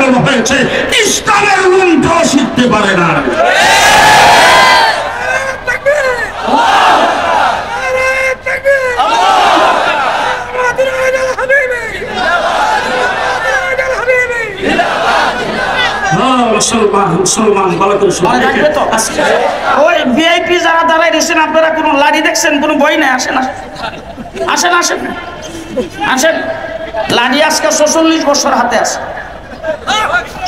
জন্ম হয়েছে, ইসলামের লুণ্ঠন শিখতে পারে না। ওই ভিআইপি যারা দাঁড়াই দিয়েছেন, আপনারা কোনো লাঠি দেখছেন? কোনো বই নাই? আসেন আসেন আসেন আসেন। লাঠি আজকে ৪৬ বছর হাতে আছে,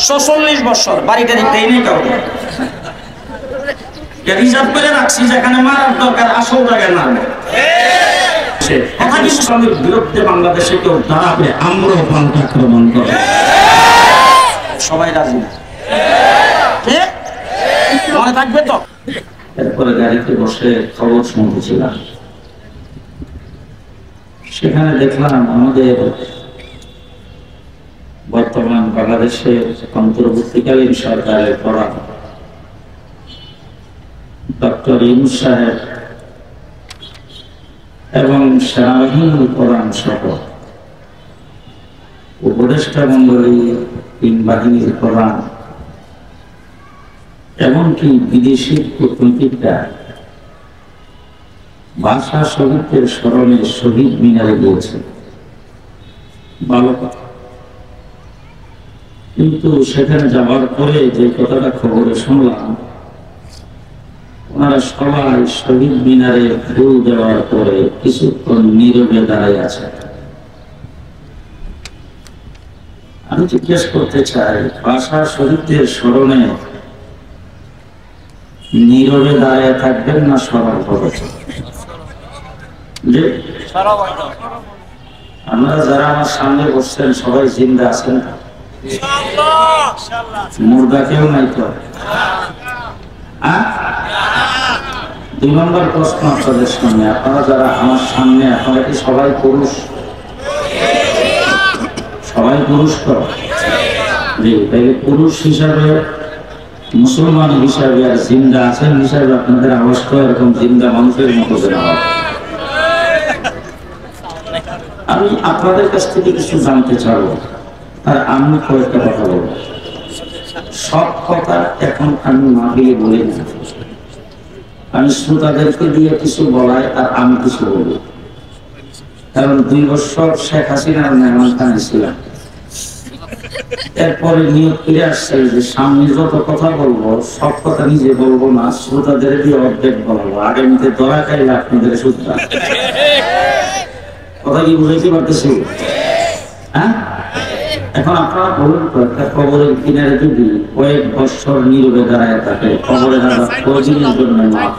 ৪৬ বছর। বাড়িটা দেখতে নেই কাউকে, রিজার্ভ করে রাখছি, যেখানে মারার দরকার আসল জায়গায় না। ইসলামের বিরুদ্ধে বাংলাদেশে কেউ দাঁড়াবে, আমরাও পাল্টা আক্রমণ করব। সবাই রাজি মনে থাকবে তো? এরপরে গাড়িতে বসে খবর শুনতেছিলাম, সেখানে দেখলাম আমাদের বর্তমান বাংলাদেশের অন্তর্বর্তীকালীন সরকারের প্রধান ডক্টর ইউনূস সাহেব এবং সেনাবাহিনীর প্রধান সহ উপদেষ্টা মন্ডলী, তিন বাহিনীর প্রধান, এমনকি বিদেশি কূটনীতিকরা ভাষা শহীদদের স্মরণে শহীদ মিনারে গিয়েছে। ভালো কথা, কিন্তু সেখানে যাওয়ার পরে যে কথাটা খবরে শুনলাম, ওনারা সবাই শহীদ মিনারে ফুল দেওয়ার পরে কিছুক্ষণ নীরবে দাঁড়িয়ে আছে। আমি জিজ্ঞেস করতে চাই, ভাষা শহীদদের স্মরণে নীরবে দাঁড়িয়ে থাকবেন না সরব হবে? আপনারা যারা আমার সামনে বসছেন সবাই জিন্দা আছেন? মুর্দা কেউ নাই তো? ২ নম্বর প্রশ্ন আপনাদের সামনে, আপনারা যারা আমার সামনে, আপনারা কি সবাই পুরুষ? সবাই পুরুষ তো? জি, তাইলে পুরুষ হিসাবে, মুসলমান হিসাবে আর জিন্দা আছেন হিসাবে আপনাদের আওয়াজটা এরকম জিন্দা মানুষের মতো দেওয়া হয়। আমি আপনাদের কাছ থেকে কিছু জানতে চাবো, আর আমি কয়েকটা কথা বলবো। সব কথা এখন আমি মাগিয়ে বলে না, আমি শ্রোতাদেরকে দিয়ে কিছু বলাই আর আমি কিছু বলি। কারণ ২ বছর শেখ হাসিনার মেহমানখানে ছিলাম, এরপরে নিয়োগ ফিরে আসছে যে সামনে যত কথা বলবো সব কথা নিজে বলবো না, শ্রোতাদের দিয়ে অর্ধেক বলবো। আগামীতে ধরা খাইলে আপনাদের শ্রোতা কথা কি বুঝাইতে পারতেছি? হ্যাঁ, এখন আপনারা বলুন তো, একটা কবরের কিনারে যদি কয়েক বছর নীরবে দাঁড়ায় থাকে, কবরের আজাব কয়দিনের জন্য মাফ?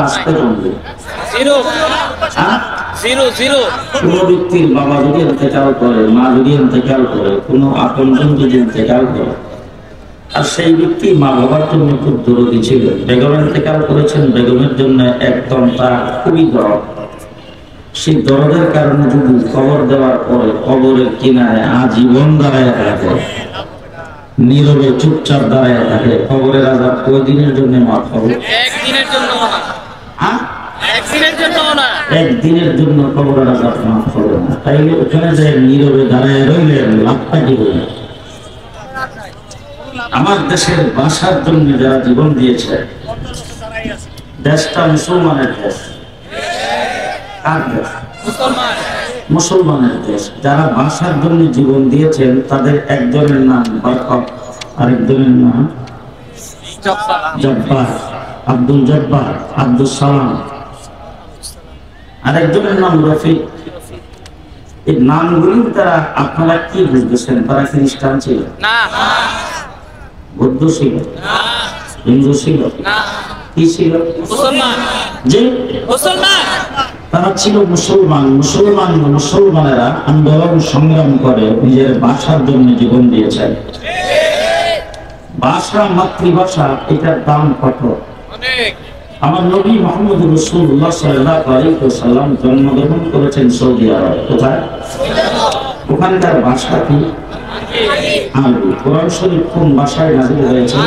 আসতে বলবে কোন ব্যক্তির বাবা যদি ইন্তেকাল করে, মা যদি ইন্তেকাল করে, কোন আপনজন যদি ইন্তেকাল করে, আর সেই ব্যক্তি মা বাবার জন্য খুব দরদি ছিল, বেগম ইন্তেকাল করেছেন, বেগমের জন্য একদম তার খুবই দরদ, সেই দরদের কারণে যদি কবর দেওয়ার পরে কবরের কিনারে আজীবন দাঁড়ায় থাকে, নীরবে চুপচাপ দাঁড়ায় থাকে, কবরের আজাব কয়দিনের জন্য মাফ হবে? একদিনের জন্য কবরের আজাব মাফ হবে না। তাইলে ওখানে যে নীরবে দাঁড়ায় রইলেন, লাভটা কি হইল? আমার দেশের ভাষার জন্য যারা জীবন দিয়েছে, দেশটা মুসলমানের দেশ। কার দেশ? মুসলমানের দেশ। যারা ভাষার জন্য জীবন দিয়েছেন তাদের একজনের নাম বরকত, আরেকজনের নাম জব্বার, আব্দুল জব্বার, আব্দুল সালাম, আরেকজনের নাম রফিক। এই নামগুলি তারা আপনারা কি বুঝতেছেন? তারা খ্রিস্টান ছিল না, বৌদ্ধ ছিল না, হিন্দু ছিল না, কি ছিল? মুসলমান। যে মুসলমান, তারা ছিল মুসলমান। মুসলমানেরা আন্দোলন সংগ্রাম করে নিজের ভাষার জন্য জীবন দিয়েছেন। ভাষা, মাতৃভাষা, এটার দাম কত? আমার নবী মুহাম্মদ রাসূলুল্লাহ সাল্লাল্লাহু আলাইহি ওয়াসাল্লাম জন্মগ্রহণ করেছেন সৌদি আরব। কোথায়? ওখানকার ভাষা কি? আরবি। কোরআন শরীফ কোন ভাষায় নাযিল হয়েছে?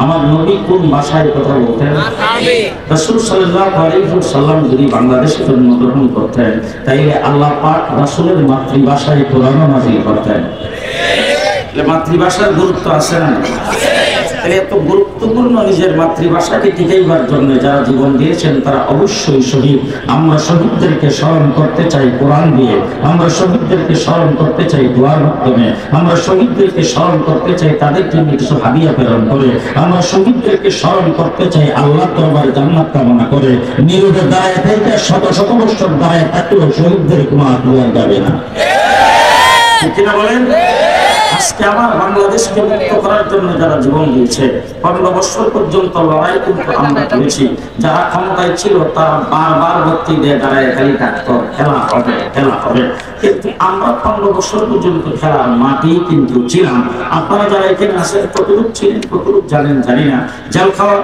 আমার নবী কোন ভাষায় কথা বলতেন? রাসূল সাল্লাল্লাহু আলাইহি ওয়াসাল্লাম যদি বাংলাদেশে জন্মগ্রহণ করতেন তাইলে আল্লাহ পাক রাসূলের মাতৃভাষায় কোরআন নাযিল করতেন। মাতৃভাষার গুরুত্ব আছে না? এত গুরুত্বপূর্ণ নিজের মাতৃভাষাকে টিকাইবার জন্য যারা জীবন দিয়েছেন তারা অবশ্যই শহীদ। আমরা শহীদদেরকে স্মরণ করতে চাই কোরআন দিয়ে, আমরা শহীদদেরকে স্মরণ করতে চাই দোয়ার মাধ্যমে, আমরা শহীদদেরকে স্মরণ করতে চাই তাদের জন্য কিছু হাদিয়া প্রেরণ করে, আমরা শহীদদেরকে স্মরণ করতে চাই আল্লাহর দরবারে জান্নাত কামনা করে। নীরবে দাঁড়ায় থেকে শত শত বছর দাঁড়ায় থাকলেও শহীদদের কোনো আত্মীয় যাবে না, ঠিক কিনা বলেন? আজকে আমার বাংলাদেশকে মুক্ত করার জন্য যারা জীবন দিয়েছে 15 বছর পর্যন্ত লড়াই কিন্তু আমরা করেছি। যারা ক্ষমতায় ছিল তারা বারবার ভর্তি দিয়ে দাঁড়ায় খালি থাকতো খেলা হবে খেলা হবে, কিন্তু আমরা 15 বছর পর্যন্ত খেলার মাটি কিন্তু ছিলাম। আপনারা যারা এখানে আছেন কতটুকু ছিলেন কতটুকু জানেন জানি না।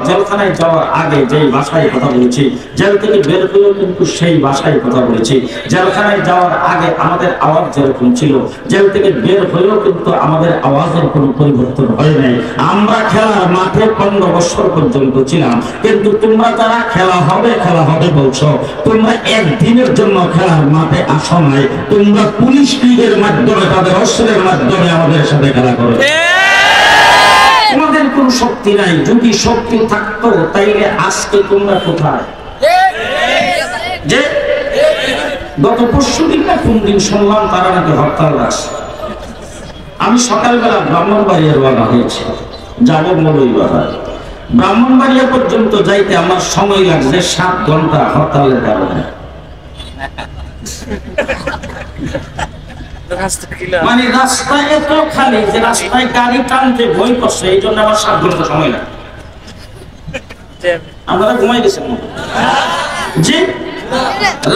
জেলখানায় যাওয়ার আগে যেই ভাষায় কথা বলেছি, জেল থেকে বের হয়েও কিন্তু সেই ভাষায় কথা বলেছি। জেলখানায় যাওয়ার আগে আমাদের আওয়াজ যেরকম ছিল, জেল থেকে বের হয়েও কিন্তু আমাদের আওয়াজের কোনো পরিবর্তন হয় নাই। আমরা খেলার মাঠে 15 বছর পর্যন্ত ছিলাম, কিন্তু তোমরা যারা খেলা হবে বলছো, তোমরা একদিনের জন্য খেলার মাঠে আসো নাই। তোমরা পুলিশ লীগের মাধ্যমে তাদের অস্ত্রের মাধ্যমে আমাদের সাথে খেলা করো। তোমাদের কোন শক্তি নাই। যদি শক্তি থাকতো তাইলে আজকে তোমরা কোথায়? যে গত পরশু দিন না কোন দিন শুনলাম তারা নাকি হরতাল আছে। আমি সকালবেলা ব্রাহ্মণবাড়িয়া রওনা হয়েছি, যাব মৌলভীবাজার। ব্রাহ্মণবাড়িয়া পর্যন্ত যাইতে আমার সময় লাগছে 7 ঘন্টা হরতালের কারণে। মানে রাস্তা এত খালি যে রাস্তায় গাড়ি টানতে ভয় করছে, এই জন্য আমার 7 ঘন্টা সময় লাগে। আপনারা ঘুমাই গেছেন জি?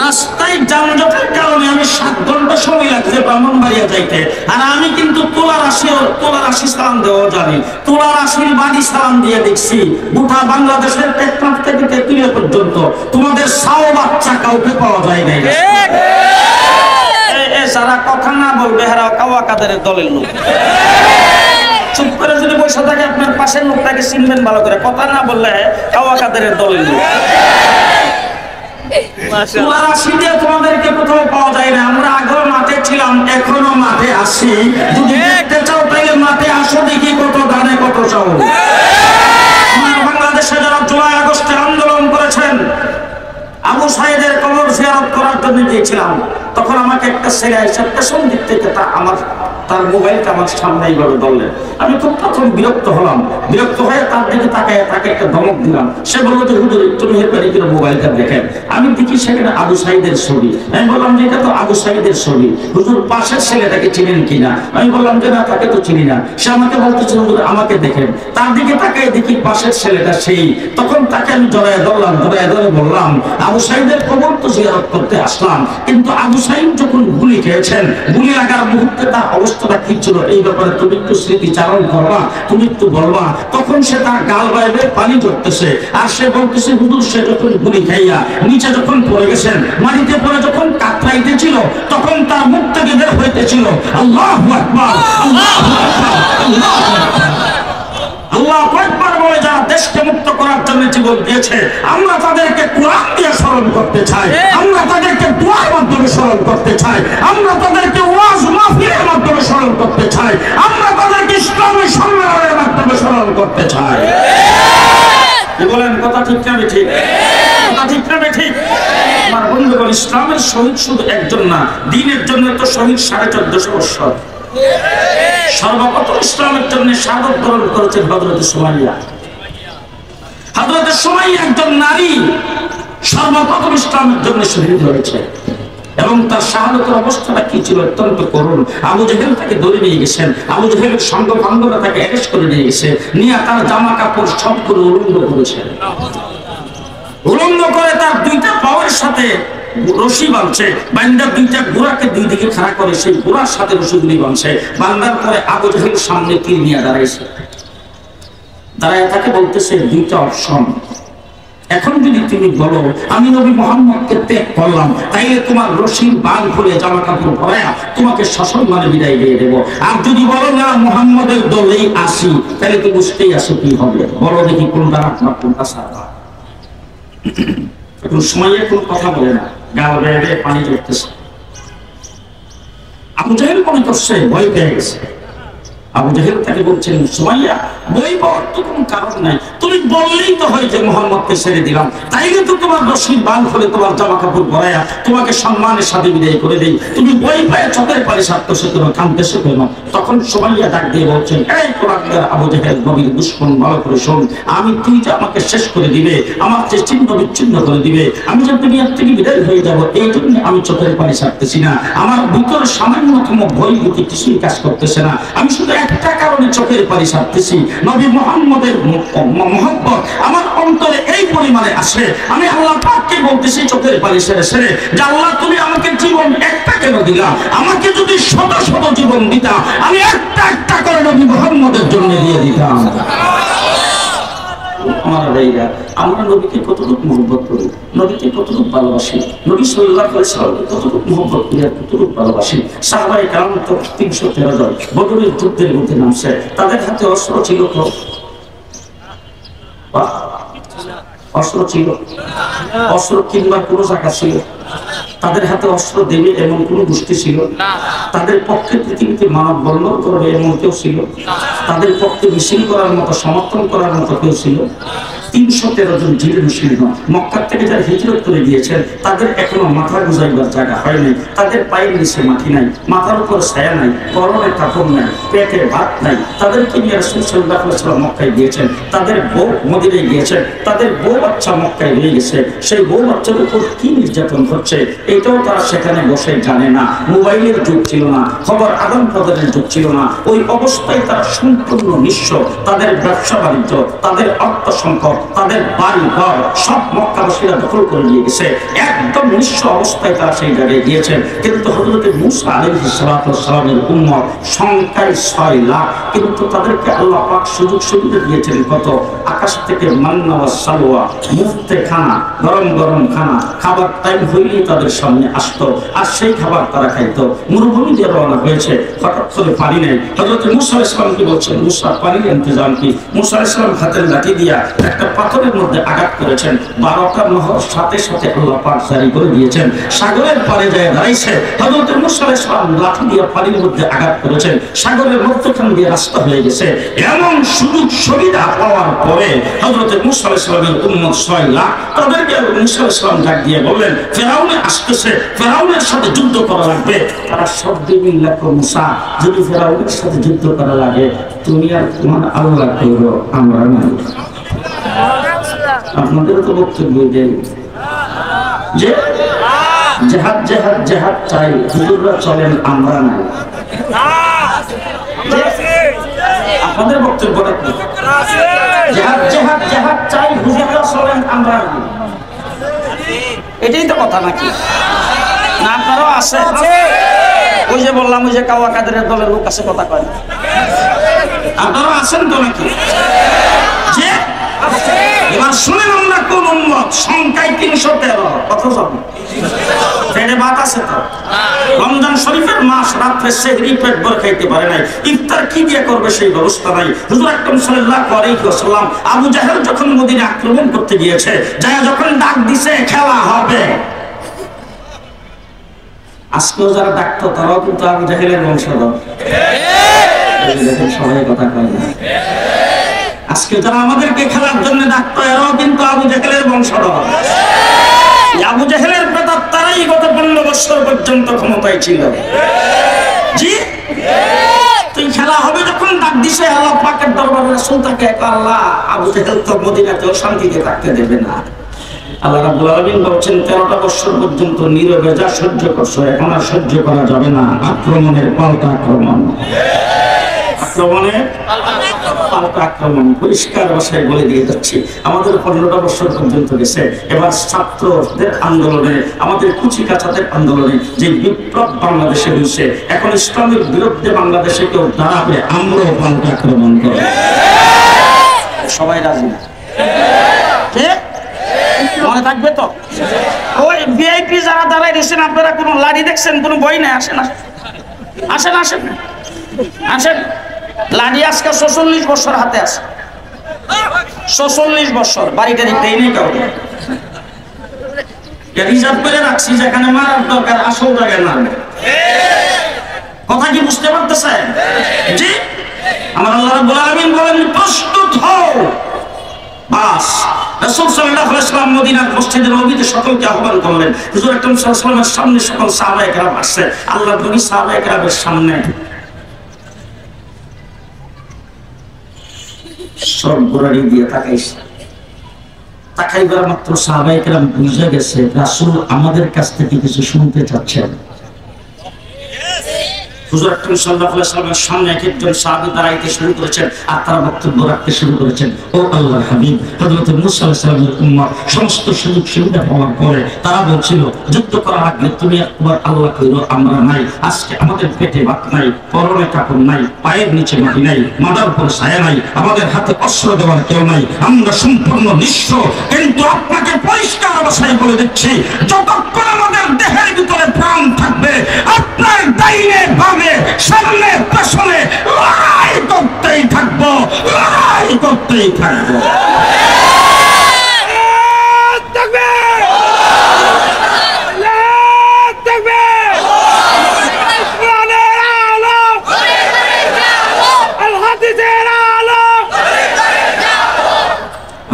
রাস্তায় যানজটের কারণে আমি 7 ঘন্টা সময় লাগছে ব্রাহ্মণবাড়িয়া যাইতে। আর আমি কিন্তু তোলার আশি সালাম দেওয়া জানি, তোলার আশির বাড়ি সালাম দিয়ে দেখছি গোটা বাংলাদেশের টেকনাফ থেকে তেতুলিয়া পর্যন্ত তোমাদের সাও বাচ্চা কাউকে পাওয়া যায় নাই। যারা কথা না বলবে হেরা কাওয়া কাদের দলের লোক। চুপ করে যদি বসে থাকে আপনার পাশের লোকটাকে চিনবেন ভালো করে, কথা না বললে কাওয়া কাদের দলের লোক। তোমাদেরকে কোথাও পাওয়া যায় না। আমরা আগেও মাঠে ছিলাম, এখনো মাঠে আসি। যদি দেখতে চাও তাহলে মাঠে আসো, দেখি কত দানে কত চাও। বাংলাদেশে যারা জুলাই আগস্টে আন্দোলন করেছেন, আবু সাইদের কবর জিয়ারত করার জন্য গিয়েছিলাম। তখন আমাকে একটা ছেলে এসে পেছন দিক থেকে তার মোবাইলটা আমার সামনে এইভাবে ধরলেন। আমি খুব প্রথম বিরক্ত হলাম, বিরক্ত হয়ে তার দিকে তাকায় তাকে একটা ধমক দিলাম। সে বললো যে হুজুর একটু মেহেরবানি করে মোবাইলটা দেখেন। আমি দেখি সেখানে আবু সাইদের ছবি। আমি বললাম যে এটা তো আবু সাইদের ছবি, হুজুর পাশের ছেলেটাকে চিনেন কিনা? আমি বললাম যে না, তাকে তো চিনি না। সে আমাকে বলতেছে হুজুর আমাকে দেখেন। তার দিকে তাকায় দেখি পাশের ছেলেটা সেই। তখন তাকে আমি জড়ায় ধরলাম, জড়ায় ধরে বললাম আবু সাইদের কবর তো জিয়ারত করতে আসলাম, কিন্তু আবু সাইদ যখন গুলি খেয়েছেন, গুলি লাগার মুহূর্তে তার অবস্থাটা কি ছিল এই ব্যাপারে তুমি একটু স্মৃতিচারণ করবা, তুমি একটু বলবা। তখন সে তার গাল বাইরে পানি ঝরতেছে, আর সে বলতেছে হুজুর সে যখন গুলি খাইয়া নিচে যখন পড়ে গেছেন, মাটিতে পড়ে যখন কাতরাইতেছিল, তখন তার মুখ থেকে বের হইতেছিল আল্লাহু আকবার, আল্লাহু আকবার, আল্লাহু আকবার। আল্লাহু আকবার বলে যারা দেশকে মুক্ত করার জন্য জীবন দিয়েছে, আমরা তাদেরকে কোরআন দিয়ে স্মরণ করতে চাই, আমরা তাদেরকে দোয়ার মাধ্যমে স্মরণ করতে চাই, আমরা তাদেরকে ওয়াজ মাহফিলের মাধ্যমে স্মরণ করতে চাই, আমরা তাদেরকে ইসলামী সম্মেলনের মাধ্যমে স্মরণ করতে চাই। কি বলেন? কথা ঠিক না ঠিক? কথা ঠিক না ঠিক? আমার বন্ধুগণ, ইসলামের শহীদ শুধু একজন না, দ্বীনের জন্য তো শহীদ 1450 বছর। সর্বপ্রথম ইসলামের জন্য শাহাদাত বরণ করেছেন হযরত সুমাইয়া। হযরত সুমাইয়া একজন নারী, সর্বপ্রথম ইসলামের জন্য শহীদ হয়েছে। এবং তার শাহাদাতের অবস্থাটা কি ছিল? অত্যন্ত করুণ। আবু জেহেল তাকে ধরে নিয়ে গেছেন, আবু জেহেলের সঙ্গ বান্ধবরা তাকে অ্যারেস্ট করে নিয়ে গেছে, নিয়ে তার জামা কাপড় সবগুলো উলঙ্গ করেছেন। উলঙ্গ করে তার 2টা পায়ের সাথে রশি বাঁধছে, বান্দার 2টা গোড়াকে 2 দিকে খাড়া করে সেই গোড়ার সাথে রশিগুলি বাঁধছে। বান্দার পরে আবু জেহেল সামনে তীর নিয়ে দাঁড়াইছে, দাঁড়ায় তাকে বলতেছে 2টা অপশন, এখন যদি তুমি বলো আমি নবী মুহাম্মদকে ত্যাগ করলাম, তাইলে তোমার রশির বাল খুলে জামা কাপড় পরায়া তোমাকে সসম্মানে বিদায় দিয়ে দেবো। আর যদি বলো না মুহাম্মদের দলেই আসি, তাহলে তো বুঝতেই আসো কি হবে। বলো দেখি কোনটা রাখবা কোনটা ছাড়বা। এখন সময়ে কোন কথা বলে না, গাল বেয়ে বেয়ে পানি ঝরতেছে। আবু জাহেল মনে করছে ভয় পেয়ে গেছে। আবু জাহেল তাকে বলছেন সুমাইয়া বই পাওয়ার তো কোনো কারণ নাই, তুমি বললেই তো হয় যে মুহাম্মদকে ছেড়ে দিলাম, তাইলে তো তোমার রশির বাল খুলে তোমার জামা কাপড় পরায়া তোমাকে সম্মানের সাথে বিদায় করে দেই। তুমি বই পায়ে চোখের পানি সারতেছো কেন, কাঁদতেছো কেন? তখন সুমাইয়া ডাক দিয়ে বলছেন এই কোরআনের আবু জাহেল নবীর দুশমন, ভালো করে শোন, আমি তুই যে আমাকে শেষ করে দিবে, আমার যে ছিন্ন বিচ্ছিন্ন করে দিবে, আমি যে দুনিয়ার থেকে বিদায় হয়ে যাব, এই জন্য আমি চোখের পানি সারতেছি না। আমার ভিতরে সামান্যতম ভয় ভীতি কিছুই কাজ করতেছে না। আমি শুধু একটা কারণে চোখের পানি সারতেছি, নবী মুহাম্মদের মহব্বত আমার অন্তরে এই পরিমাণে আসে। আমি আল্লাহ পাককে বলতেছি চোখের পানি সেরে সেরে যে আল্লাহ তুমি আমাকে জীবন একটা কেন দিলা? আমাকে যদি শত শত জীবন দিতা, আমি একটা একটা করে নবী মুহাম্মদের জন্য দিয়ে দিতাম। আমার ভাইরা, আমরা নবীকে কতটুকু মহব্বত করি, নবীকে কতটুকু ভালোবাসি, নবী সাল্লাল্লাহু আলাইহি ওয়াসাল্লামকে কতটুকু মহব্বত করি আর কতটুকু ভালোবাসি। সাহাবায়ে কেরাম তো 313 জন বদরের যুদ্ধের মধ্যে নামছে, তাদের হাতে অস্ত্র ছিল তো? অস্ত্র ছিল? অস্ত্র কিংবা কোনো জায়গা ছিল? তাদের হাতে অস্ত্র দেবে এমন কোন গোষ্ঠী ছিল? তাদের পক্ষে পৃথিবীতে মানব বর্ণন করবে এমন কেউ ছিল? তাদের পক্ষে মিছিল করার মতো, সমর্থন করার মতো কেউ ছিল? 313 জন জিলে মুসলিম মক্কা থেকে যারা হিজরত করে গিয়েছেন, তাদের এখনো মাথা গুজাইবার জায়গা হয়নি। তাদের পায়ের নিচে মাটি নাই, মাথার উপর ছায়া নাই, পরনে কাপড় নাই, পেটে ভাত নাই। তাদেরকে নিয়ে রাসূল সাল্লাল্লাহু আলাইহি ওয়াসাল্লাম মক্কায় গিয়েছেন, তাদের বউ মদিনায় গিয়েছেন, তাদের বউ বাচ্চা মক্কায় রয়ে গেছে। সেই বউ বাচ্চার উপর কি নির্যাতন হচ্ছে এটাও তারা সেখানে বসে জানে না। মোবাইলের যুগ ছিল না, খবর আদান প্রদানের যুগ ছিল না। ওই অবস্থায় তারা সম্পূর্ণ নিঃস্ব। তাদের ব্যবসা বাণিজ্য, তাদের অর্থ সম্পদ, তাদের বাড়ি ঘর সব মক্কাবাসীরা দখল করে নিয়ে গেছে। একদম নিঃস্ব অবস্থায় তারা সেই জায়গায় গিয়েছেন। কিন্তু হযরত মূসা আলাইহিস সালামের উম্মত সংখ্যায় 6 লাখ, কিন্তু তাদেরকে আল্লাহ পাক সুযোগ সুবিধা দিয়েছেন কত? আকাশ থেকে মান্না ওয়া সালওয়া, মুফতে খানা, গরম গরম খানা, খাবার টাইম হইলেই তাদের সামনে আসতো, আর সেই খাবার তারা খাইতো। মরুভূমি দিয়ে রওনা হয়েছে, হঠাৎ করে পানি নেই। হযরত মূসা আলাইহিস সালাম কি বলছেন, মূসা পানির ইন্তজাম কি? মূসা আলাইহিস সালাম হাতের লাঠি দিয়া একটা পাথরের মধ্যে আঘাত করেছেন, 12টা নহর সাথে সাথে আল্লাহ পাক জারি করে দিয়েছেন। সাগরের পাড়ে যায় দাঁড়াইছে, হযরত মূসা আলাইহিস সালাম লাঠি দিয়ে পানির মধ্যে আঘাত করেছেন, সাগরের মধ্যখান দিয়ে রাস্তা হয়ে গেছে। এমন সুযোগ সুবিধা পাওয়ার পরে হযরত মূসা আলাইহিস সালামের উম্মত 6 লাখ, তাদেরকে মূসা আলাইহিস সালাম ডাক দিয়ে বললেন ফেরাউনে আসতেছে, ফেরাউনের সাথে যুদ্ধ করা লাগবে। তারা সব বিল্লাহ মূসা, যদি ফেরাউনের সাথে যুদ্ধ করা লাগে তুমি আর তোমার আল্লাহ করো, আমরা না। আপনাদের তো বক্তব্য দেন যে জেহাদ জেহাদ জেহাদ চাই, হুজুররা চলেন, আমরা নাই। আপনাদের বক্তব্যটা কি? জেহাদ জেহাদ জেহাদ চাই, হুজুররা চলেন, আমরা নাই। এটাই তো কথা নাকি? না আপনারাও আছে? ওই যে বললাম, ওই যে কাওয়া কাদেরের দলের লোক আছে, কথা কয়, আপনারাও আছেন তো নাকি? যে এবার শুনেন আমরা কোন উম্মত, সংখ্যায় 313, কত যাবে? পেটে ভাত আছে তো? রমজান শরীফের মাস, রাত্রে সেহরি পেট ভরে খাইতে পারে নাই, ইফতার কি দিয়ে করবে সেই ব্যবস্থা নাই। হুজুর আকরাম সাল্লাল্লাহু আলাইহি ওয়াসাল্লাম আবু জাহেল যখন মদিনা আক্রমণ করতে গিয়েছে, যায় যখন ডাক দিছে খেলা হবে, আজকেও যারা ডাকতো তারাও কিন্তু আবু জাহেলের বংশধর। সবাই কথা কয় না। আজকে যারা আমাদেরকে খেলার জন্য ডাকতো এরাও কিন্তু আবু জাহেলের বংশধর। আবু জাহেলের প্রেতাত্মারাই গত 15 বছর পর্যন্ত ক্ষমতায় ছিল। জি, তুই খেলা হবে যখন ডাক দিছে, আল্লাহ পাকের দরবারে রাসূল তাকে আল্লাহ আবু জাহেল তো মদিনাতেও শান্তিতে থাকতে দেবে না। আল্লাহ রাব্বুল আলামিন বলছেন 13টা বছর পর্যন্ত নীরবে যা সহ্য করছো, এখন আর সহ্য করা যাবে না। আক্রমণের পাল্টা আক্রমণ, আক্রমণের পাল্টা আক্রমণ। পরিষ্কার ভাষায় বলে দিয়ে যাচ্ছি, আমাদের 15টা বছর পর্যন্ত গেছে। এবার ছাত্রদের আন্দোলনে, আমাদের কুচি কাচাদের আন্দোলনে যে বিপ্লব বাংলাদেশে হয়েছে, এখন ইসলামের বিরুদ্ধে বাংলাদেশে কেউ দাঁড়াবে, আমরাও পাল্টা আক্রমণ করব। সবাই রাজি? মনে থাকবে তো? ওই ভিআইপি যারা দাঁড়াই দিয়েছেন আপনারা কোনো লাড়ি দেখছেন? কোনো বই নাই? আসেন আসেন আসেন আসেন। লাড়ি আজকে ৪৬ বছর হাতে আছে, ৪৬ বছর। বাড়িটা দিতে নেই কাউকে, রিজার্ভ করে রাখছি যেখানে মারার দরকার আসল জায়গায় মারবে। কথা কি বুঝতে পারতেছেন? জি, আমার আল্লাহ রাব্বুল আলামিন বলেন প্রস্তুত হও। বাস রাসূল সাল্লাল্লাহু আলাইহি ওয়াসাল্লাম মদিনার মসজিদের নববীতে সকলকে আহ্বান করলেন। হুজুর আকরাম সাল্লাল্লাহু আলাইহি ওয়াসাল্লামের সামনে সকল সাহাবায়ে কেরাম আসছে। আল্লাহর নবী সাহাবায়ে কেরামের সামনে সব গোড়ারি দিয়ে তাকাইছে। তাকাইবার মাত্র সাহাবায়ে কেরাম বুঝে গেছে রাসূল আমাদের কাছ থেকে কিছু শুনতে চাচ্ছেন। হুজুর আকরাম সাল্লাল্লাহু আলাইহি ওয়াসাল্লামের সামনে একজন সাহাবী দাঁড়াইতে শুরু করেছেন আর তারা বক্তব্য রাখতে শুরু করেছেন। ও আল্লাহর হাবিব, হযরত মুসা আলাইহিস সালামের উম্মত সমস্ত সুযোগ সুবিধা পাওয়ার পরে তারা বলছিল যুদ্ধ করার আগে তুমি একবার আল্লাহ কইরো আমরা নাই। আজকে আমাদের পেটে ভাত নাই, পরনে কাপড় নাই, পায়ের নিচে মাটি নাই, মাথার উপর ছায়া নাই, আমাদের হাতে অস্ত্র দেওয়ার কেউ নাই, আমরা সম্পূর্ণ নিঃস্ব। কিন্তু আপনাকে পরিষ্কার ভাষায় বলে দিচ্ছি যতক্ষণ আমাদের দেহের ভিতরে প্রাণ থাকবে আপনার ডাইনে বামে সামনে পেছনে লড়াই করতেই থাকবো, লড়াই করতেই থাকবো।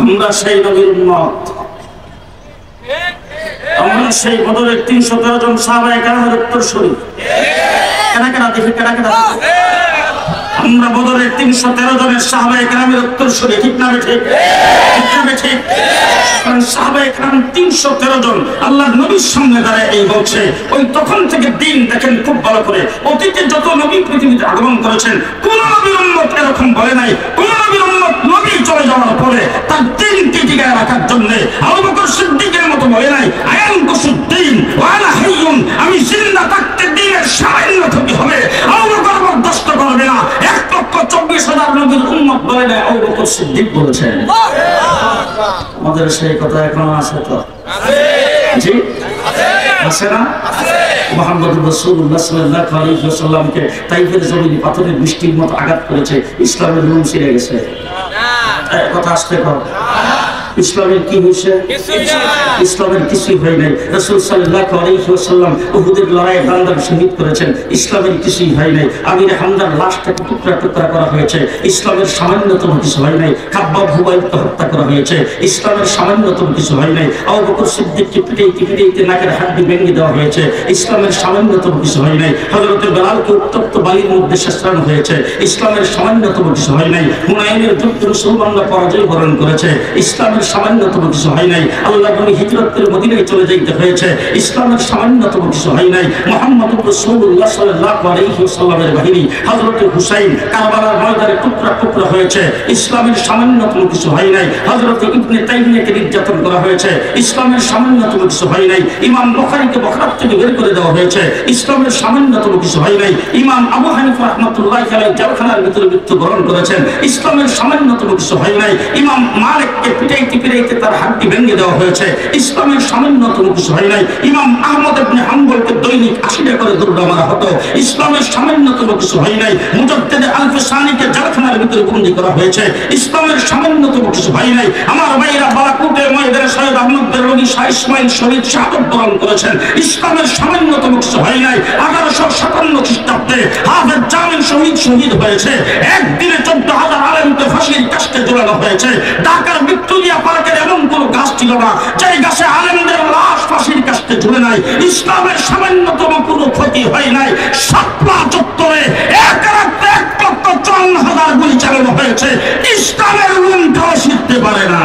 আমরা সেই নবীর উম্মত, আমরা সেই বদরের ৩১৩ জন সাহাবায়ে কেরামের উত্তরসূরি। কেনা কেনা দেখি, কেনা কেনা আমরা বদরের ৩১৩ জনের সাহাবায়ে কেরামের উত্তরসূরি। ঠিক না ঠিক? ঠিক না ঠিক? সাহাবায়ে কেরাম ৩১৩ জন আল্লাহর নবীর সামনে দাঁড়ায় এই বলছে। ওই তখন থেকে দিন দেখেন খুব ভালো করে, অতীতে যত নবী পৃথিবীতে আগমন করেছেন কোন নবীর উম্মত এরকম বলে নাই। কোন নবীর উম্মত নবী চলে যাওয়ার পরে তার দিনকে টিকায় রাখার জন্য আবু বকর সিদ্দিকের মতো বলে নাই আয়ান কুসুদ্দিন ওয়ালা হাইয়ুন, আমি জিন্দা থাকতে দিনের সামান্য ক্ষতি হবে আবু বকর বরদাস্ত করবে না। ১,২৪,০০০ নবীর উম্মত বলে নাই, আবু বকর সিদ্দিক বলেছেন। আমাদের সেই কথা এখনো আছে তো? জি আছে না? মুহাম্মদ রাসূলুল্লাহ সাল্লাল্লাহু আলাইহি ওয়াসাল্লামকে তাইফের জমিনে পাথরের বৃষ্টির মতো আঘাত করেছে, ইসলামের নুন ছিঁড়ে গেছে। কথা আসতে কর, ইসলামের কি হয়েছে? ইসলামের কিছুই হয় নাই। রাসূল সাল্লাল্লাহু আলাইহি ওয়াসাল্লাম উহুদের লড়াইয়ে বান্দার শহীদ করেছেন, ইসলামের কিছুই হয় নাই। আমির হামদার লাশটাকে টুকরা টুকরা করা হয়েছে, ইসলামের সামান্যতম কিছু হয় নাই। খাব্বাব হুবাইবকে হত্যা করা হয়েছে, ইসলামের সামান্যতম কিছু হয় নাই। আবু বকর সিদ্দিককে পিটাইতে পিটাইতে নাকের হাড্ডি ভেঙে দেওয়া হয়েছে, ইসলামের সামান্যতম কিছু হয় নাই। হযরত বেলালকে উত্তপ্ত বালির মধ্যে শেষরানো হয়েছে, ইসলামের সামান্যতম কিছু হয় নাই। হুনাইনের যুদ্ধে মুসলমানরা পরাজয় বরণ করেছে, ইসলামের সামান্যতম কিছু হয় নাই। আল্লাহ নবী হিজরত করে মদিনায় চলে যাইতে হয়েছে, ইসলামের সামান্যতম কিছু হয় নাই। মুহাম্মদুর রাসূলুল্লাহ সাল্লাল্লাহু আলাইহি ওয়াসাল্লামের বাহিনী হযরত হুসাইন কারবালার ময়দানে টুকরা টুকরা হয়েছে, ইসলামের সামান্যতম কিছু হয় নাই। হযরত ইবনে তাইমিয়াকে নির্যাতন করা হয়েছে, ইসলামের সামান্যতম কিছু হয় নাই। ইমাম বুখারীকে বখরাত থেকে বের করে দেওয়া হয়েছে, ইসলামের সামান্যতম কিছু হয় নাই। ইমাম আবু হানিফা রাহমাতুল্লাহি আলাইহি জেলখানার ভিতরে মৃত্যুবরণ করেছেন, ইসলামের সামান্যতম কিছু হয় নাই। ইমাম মালিককে পিটাইতে পিটাইতে তার হাড্ডি ভেঙে দেওয়া হয়েছে, ইসলামের সামান্যতম কিছু হয় নাই। ইমাম আহমদ ইবনে হাম্বলকে দৈনিক ৮০টা করে দৌড়া মারা হতো, ইসলামের সামান্যতম কিছু হয় নাই। মুজাদ্দিদ আল-ফিসানিকে জেলখানার ভিতরে বন্দী করা হয়েছে, ইসলামের সামান্যতম কিছু হয় নাই। আমার ভাইরা বালাকোটের ময়দানে সৈয়দ আহমদ বেরলভী শাহ ইসমাইল শহীদ শাহাদাত বরণ করেছেন, ইসলামের সামান্যতম কিছু হয় নাই। ১৮৫৭ খ্রিস্টাব্দে হাফেজ জামিল শহীদ হয়েছে, একদিনে ১৪,০০০ আলেমকে ফাঁসির কাস্টে ঝুলানো হয়েছে। ঢাকার ভিক্টোরিয়া পার্কের এমন কোন গাছ ছিল না যেই গাছে আলেমদের লাশ ফাঁসির কাস্টে ঝুলে নাই। ইসলামের সামান্যতম কোনো ক্ষতি হয় নাই। শাপলা চত্বরে এক রাতে ১,৫৪,০০০ গুলি চালানো হয়েছে, ইসলামের রুমটাও শিখতে পারে না।